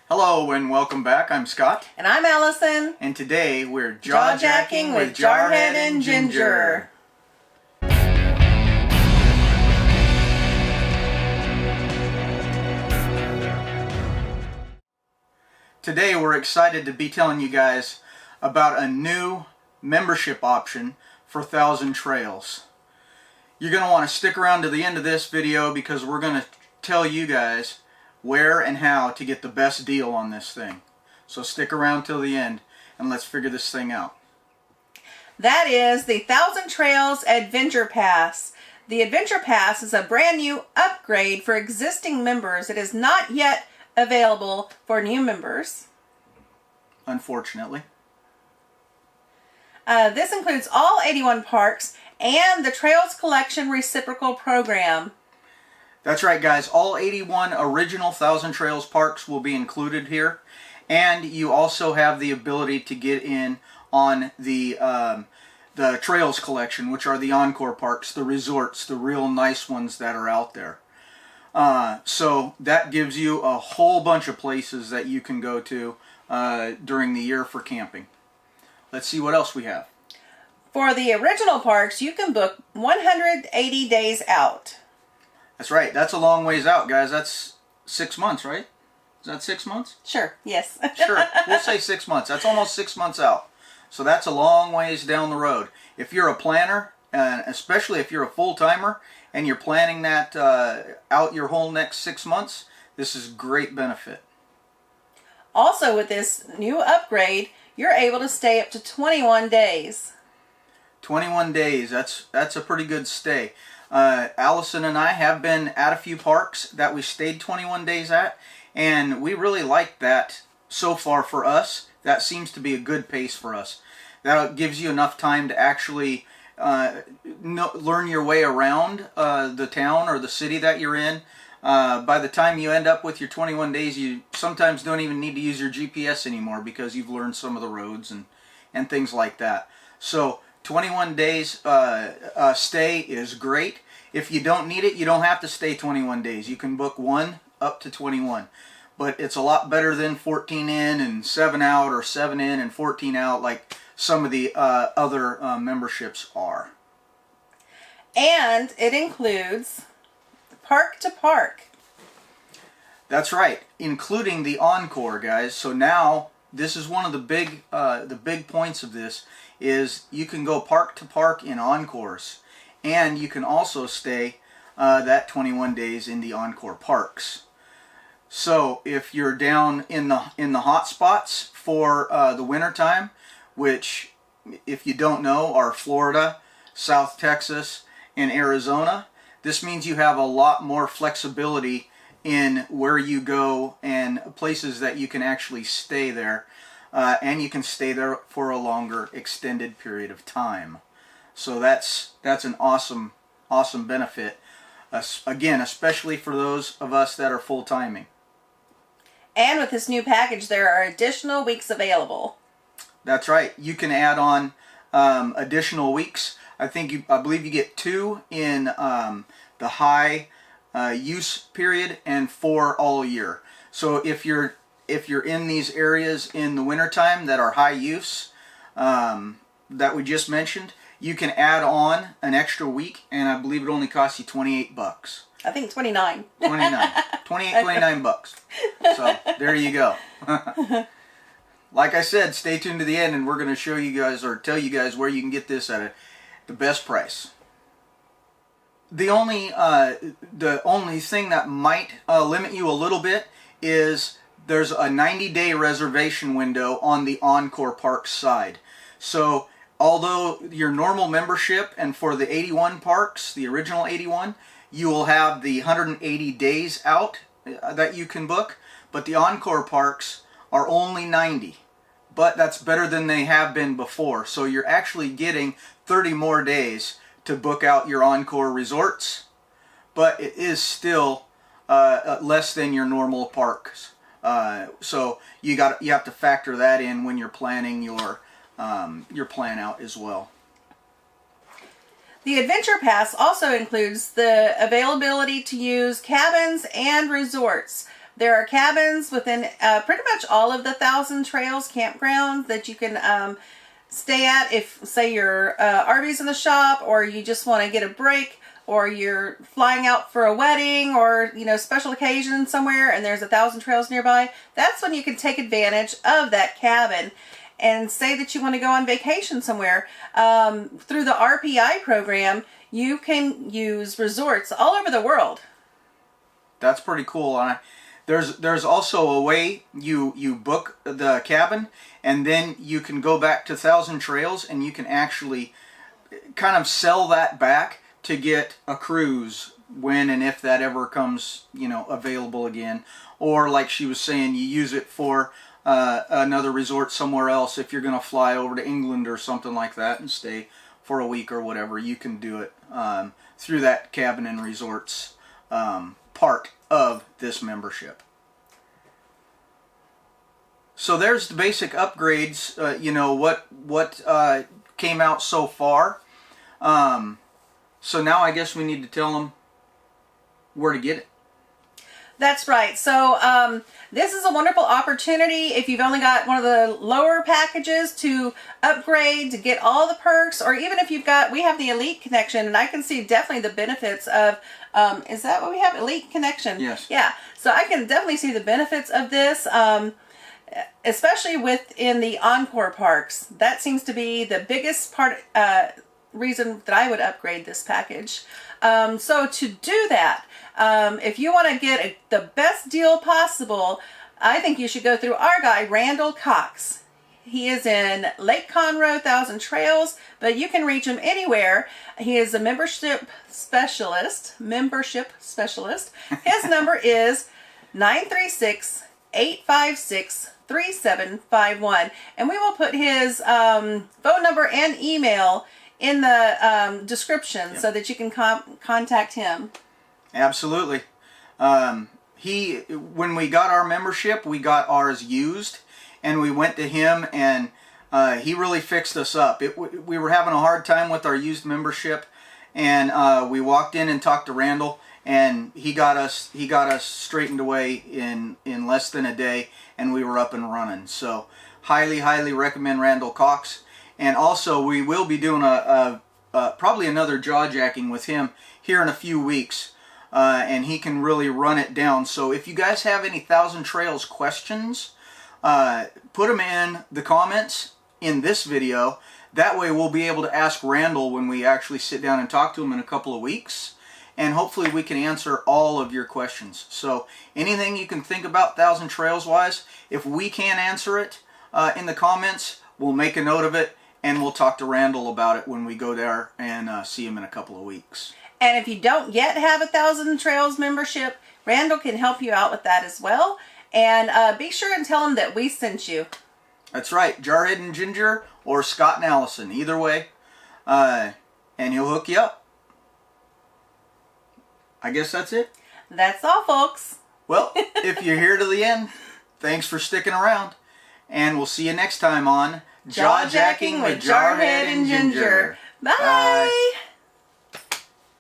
Hello and welcome back. I'm Scott. And I'm Allison. And today we're jaw-jacking with Jarhead and Ginger. Today we're excited to be telling you guys about a new membership option for Thousand Trails. You're going to want to stick around to the end of this video because we're going to tell you guys where and how to get the best deal on this thing. So stick around till the end and let's figure this thing out. That is the Thousand Trails Adventure Pass. The Adventure Pass is a brand new upgrade for existing members. It is not yet available for new members. Unfortunately. This includes all 81 parks and the Trails Collection Reciprocal Program. That's right, guys. All 81 original Thousand Trails parks will be included here. And you also have the ability to get in on the Trails Collection, which are the Encore parks, the resorts, the real nice ones that are out there. So that gives you a whole bunch of places that you can go to during the year for camping. Let's see what else we have. For the original parks, you can book 180 days out. That's right. That's a long ways out, guys. That's 6 months, right? Is that 6 months? Sure, yes. Sure. We'll say 6 months. That's almost 6 months out. So that's a long ways down the road. If you're a planner, especially if you're a full-timer, and you're planning that out your whole next 6 months, this is great benefit. Also, with this new upgrade, you're able to stay up to 21 days. 21 days. That's a pretty good stay. Allison and I have been at a few parks that we stayed 21 days at, and we really like that so far for us. That seems to be a good pace for us. That gives you enough time to actually learn your way around the town or the city that you're in. By the time you end up with your 21 days, you sometimes don't even need to use your GPS anymore because you've learned some of the roads and things like that. So 21 days stay is great. If you don't need it, you don't have to stay 21 days. You can book 1 up to 21. But it's a lot better than 14 in and 7 out, or 7 in and 14 out like some of the other memberships are. And it includes park to park. That's right, including the Encore, guys. So now this is one of the big points of this is you can go park to park in Encores, and you can also stay that 21 days in the Encore parks. So if you're down in the hot spots for the winter time, which if you don't know are Florida, South Texas, and Arizona, this means you have a lot more flexibility in where you go and places that you can actually stay there. And you can stay there for a longer extended period of time. So that's an awesome benefit. Again, especially for those of us that are full-timing. And with this new package, there are additional weeks available. That's right. You can add on additional weeks. I believe you get 2 in the high use period and 4 all year. So if you're in these areas in the wintertime that are high use that we just mentioned, you can add on an extra week, and I believe it only costs you $28. I think 29. 29 bucks. So there you go. Like I said, stay tuned to the end, and we're going to show you guys or tell you guys where you can get this at the best price. The only thing that might limit you a little bit is there's a 90-day reservation window on the Encore Parks side. So although your normal membership and for the 81 parks, the original 81, you will have the 180 days out that you can book, but the Encore parks are only 90. But that's better than they have been before. So you're actually getting 30 more days to book out your Encore resorts, but it is still less than your normal parks. So you have to factor that in when you're planning your plan out as well. The Adventure Pass also includes the availability to use cabins and resorts. There are cabins within pretty much all of the Thousand Trails campgrounds that you can stay at if, say, your RV's in the shop, or you just want to get a break, or you're flying out for a wedding or, you know, special occasion somewhere and there's 1,000 Trails nearby. That's when you can take advantage of that cabin. And say that you want to go on vacation somewhere. Through the RPI program, you can use resorts all over the world. That's pretty cool. There's also a way you book the cabin, and then you can go back to Thousand Trails, and you can actually kind of sell that back to get a cruise when and if that ever comes, you know, available again. Or like she was saying, you use it for another resort somewhere else. If you're going to fly over to England or something like that and stay for a week or whatever, you can do it through that cabin and resorts part of this membership. So there's the basic upgrades, you know, what came out so far. So now I guess we need to tell them where to get it. That's right. So this is a wonderful opportunity if you've only got one of the lower packages to upgrade, to get all the perks, or even if you've got, we have the Elite Connection, and I can see definitely the benefits of, is that what we have? Elite Connection? Yes. Yeah. So I can definitely see the benefits of this, especially within the Encore parks. That seems to be the biggest part, reason that I would upgrade this package. So to do that, if you want to get the best deal possible, I think you should go through our guy, Randall Cox. He is in Lake Conroe, Thousand Trails, but you can reach him anywhere. He is a membership specialist. His number is 936-856-3751. And we will put his phone number and email in the description, so that you can contact him. Absolutely. When we got our membership, we got ours used, and we went to him, and he really fixed us up. We were having a hard time with our used membership, and we walked in and talked to Randall, and he got us straightened away in less than a day, and we were up and running. So highly recommend Randall Cox. And also, we will be doing probably another jaw jacking with him here in a few weeks, and he can really run it down. So if you guys have any Thousand Trails questions, put them in the comments in this video. That way we'll be able to ask Randall when we actually sit down and talk to him in a couple of weeks, and hopefully we can answer all of your questions. So anything you can think about Thousand Trails wise, if we can't answer it in the comments, we'll make a note of it, and we'll talk to Randall about it when we go there and see him in a couple of weeks. And if you don't yet have a Thousand Trails membership, Randall can help you out with that as well. And be sure and tell him that we sent you. That's right. Jarhead and Ginger, or Scott and Allison. Either way. And he'll hook you up. I guess that's it. That's all, folks. Well, if you're here to the end, thanks for sticking around. And we'll see you next time on Jaw Jacking with Jarhead and Ginger. Bye.